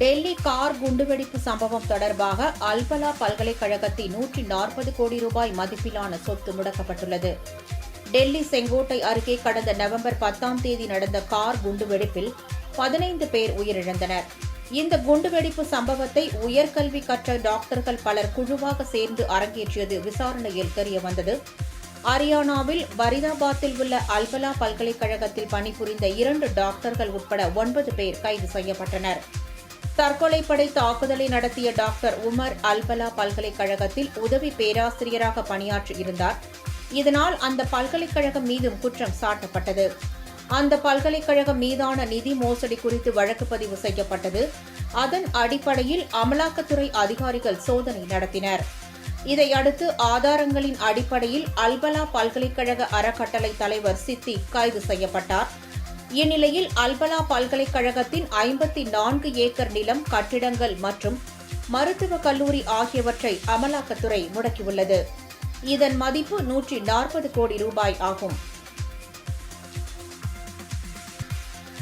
Delhi car குண்டுவெடிப்பு சம்பவம் தொடர்பாக அல்பலா பல்கலைக்கழகத்தின் 140 கோடி ரூபாய் மதிப்பிலான சொத்து முடக்கப்பட்டுள்ளது. டெல்லி செங்கோட்டை அருகே கடந்த நவம்பர் 10ஆம் தேதி நடந்த கார் குண்டுவெடிப்பில் 15 பேர் உயிரிழந்தனர். இந்த குண்டுவெடிப்பு சம்பவத்தை உயர்கல்வி கற்ற டாக்டர்கள் பலர் குழுவாக சேர்ந்து அரங்கேற்றியது விசாரணையில் தெரியவந்தது. ஹரியானாவில் பரிதாபாத்தில் உள்ள அல்பலா பல்கலைக்கழகத்தில் பணிபுரிந்த 2 டாக்டர்கள் உட்பட 9 பேர் கைது செய்யப்பட்டனர். தற்கொலைப்படை தாக்குதலை நடத்திய டாக்டர் உமர் அல்பலா பல்கலைக்கழகத்தில் உதவி பேராசிரியராக பணியாற்றியிருந்தார். இதனால் அந்த பல்கலைக்கழகம் மீதும் குற்றம் சாட்டப்பட்டது. அந்த பல்கலைக்கழகம் மீதான நிதி மோசடி குறித்து வழக்கு பதிவு செய்யப்பட்டது. அதன் அடிப்படையில் அமலாக்கத்துறை அதிகாரிகள் சோதனை நடத்தினர். இதையடுத்து ஆதாரங்களின் அடிப்படையில் அல்பலா பல்கலைக்கழக அறக்கட்டளை தலைவர் சித்திக் கைது செய்யப்பட்டார். இந்நிலையில் அல்பலா பல்கலைக்கழகத்தின் 54 ஏக்கர் நிலம், கட்டிடங்கள் மற்றும் மருத்துவக் கல்லூரி ஆகியவற்றை அமலாக்கத்துறை முடக்கியுள்ளது. இதன் மதிப்பு 140 கோடி ரூபாய் ஆகும்.